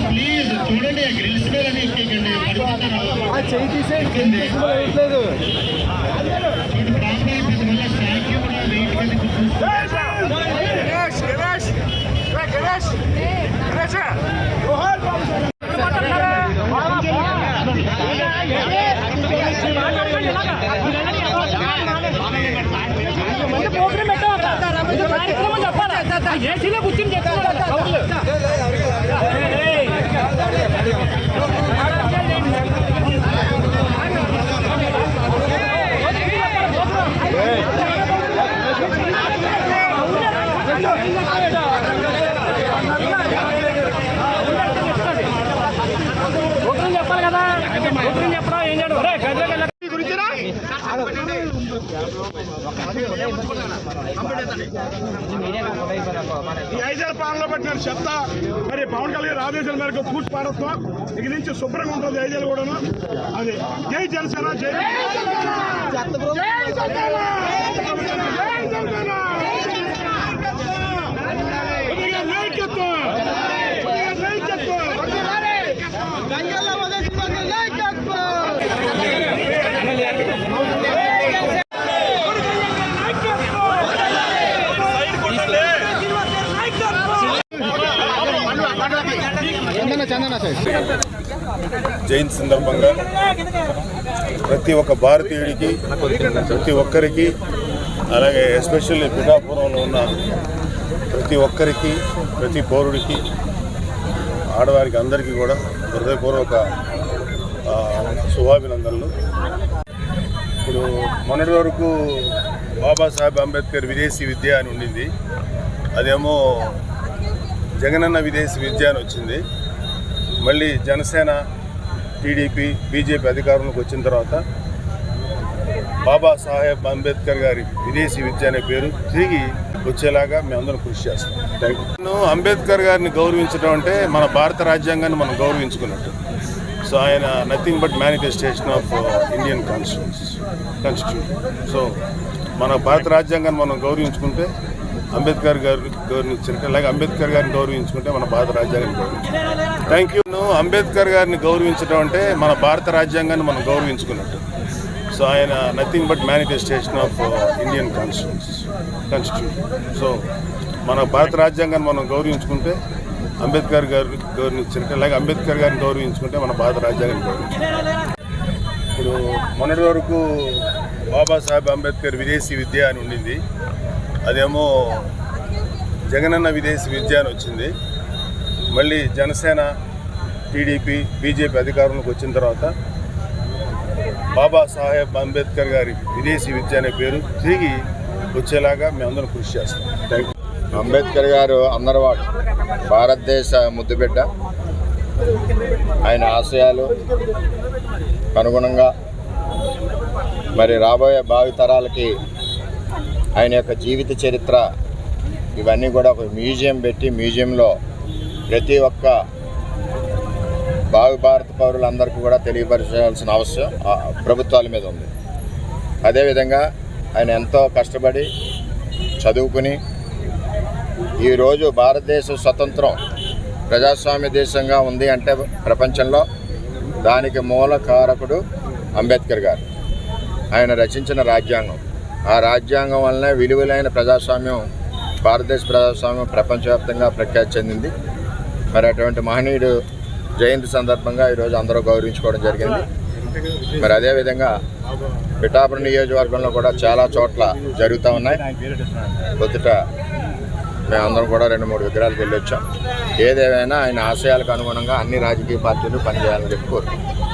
Please చూడండి, grills మీద ఏసీలో కూర్చొని చెప్పాలి కదా, చెప్పడం ఏం చేయడం ఈ 5 ఏళ్ల పాలనలో పెట్టిన చెత్త మరి పవన్ కళ్యాణ్ ఆదేశాల మేరకు పూర్తి పాడత్వం ఇక నుంచి శుభ్రంగా ఉంటుంది 5 ఏళ్ళు కూడాను. అది జై జనసేన, జై జైన్ సందర్భంగా ప్రతి ఒక్క భారతీయుడికి, ప్రతి ఒక్కరికి, అలాగే ఎస్పెషల్లీ పిఠాపురంలో ఉన్న ప్రతి ఒక్కరికి, ప్రతి పౌరుడికి, ఆడవారికి అందరికీ కూడా హృదయపూర్వక శుభాభినందనలు. ఇప్పుడు మొన్నటి వరకు బాబాసాహెబ్ అంబేద్కర్ విదేశీ విద్య అని ఉండింది, అదేమో జగనన్న విదేశీ విద్య అని వచ్చింది. మళ్ళీ జనసేన, టీడీపీ, బీజేపీ అధికారంలోకి వచ్చిన తర్వాత బాబాసాహెబ్ అంబేద్కర్ గారి విదేశీ విద్య అనే పేరు తిరిగి వచ్చేలాగా మేమందరం కృషి చేస్తాం. Thank you. అంబేద్కర్ గారిని గౌరవించడం అంటే మన భారత రాజ్యాంగాన్ని మనం గౌరవించుకున్నట్టు. సో ఆయన nothing but manifestation of Indian constitution. So మన భారత రాజ్యాంగాన్ని మనం గౌరవించుకుంటే అంబేద్కర్ గారిని గౌరవించినట్టు, అలాగే అంబేద్కర్ గారిని గౌరవించుకుంటే మన భారత రాజ్యాంగాన్ని గౌరవించుకుంటాం. Thank you. అంబేద్కర్ గారిని గౌరవించడం అంటే మన భారత రాజ్యాంగాన్ని మనం గౌరవించుకున్నట్టు. సో ఆయన nothing but manifestation of Indian constitution. So మన భారత రాజ్యాంగాన్ని మనం గౌరవించుకుంటే అంబేద్కర్ గారిని గౌరవించినట్టు, అలాగే అంబేద్కర్ గారిని గౌరవించుకుంటే మన భారత రాజ్యాంగాన్ని గౌరవించుకుంటాం. ఇప్పుడు మొన్నటి వరకు బాబాసాహెబ్ అంబేద్కర్ విదేశీ విద్య అని ఉండింది, అదేమో జగనన్న విదేశీ విద్య అని వచ్చింది. మళ్ళీ జనసేన, టీడీపీ, బీజేపీ అధికారంలోకి వచ్చిన తర్వాత బాబాసాహెబ్ అంబేద్కర్ గారి విదేశీ విద్య అనే పేరు తిరిగి వచ్చేలాగా మేమందరం కృషి చేస్తాం. Thank you. అంబేద్కర్ గారు అందరివాడు, భారతదేశ ముద్దుబిడ్డ. ఆయన ఆశయాలు అనుగుణంగా మరి రాబోయే భావితరాలకి ఆయన యొక్క జీవిత చరిత్ర ఇవన్నీ కూడా ఒక మ్యూజియం పెట్టి, మ్యూజియంలో ప్రతి ఒక్క భారత పౌరులందరికీ కూడా తెలియపరచాల్సిన అవసరం ప్రభుత్వాల మీద ఉంది. అదేవిధంగా ఆయన ఎంతో కష్టపడి చదువుకుని ఈరోజు భారతదేశ స్వతంత్రం ప్రజాస్వామ్య దేశంగా ఉంది అంటే ప్రపంచంలో దానికి మూల కారకుడు అంబేద్కర్ గారు. ఆయన రచించిన రాజ్యాంగం, ఆ రాజ్యాంగం వల్లనే విలువలైన ప్రజాస్వామ్యం, భారతదేశ ప్రజాస్వామ్యం ప్రపంచవ్యాప్తంగా ప్రఖ్యాతి చెందింది. మరి అటువంటి మహనీయుడు జయంతి సందర్భంగా ఈరోజు అందరూ గౌరవించుకోవడం జరిగింది. మరి అదేవిధంగా పిఠాపురం నియోజకవర్గంలో కూడా చాలా చోట్ల జరుగుతూ ఉన్నాయి. మొదట మేమందరం కూడా 2-3 విగ్రహాలకు వెళ్ళి వచ్చాం. ఏదేమైనా ఆయన ఆశయాలకు అనుగుణంగా అన్ని రాజకీయ పార్టీలు పనిచేయాలని చెప్పి కోరుకుంటున్నాం.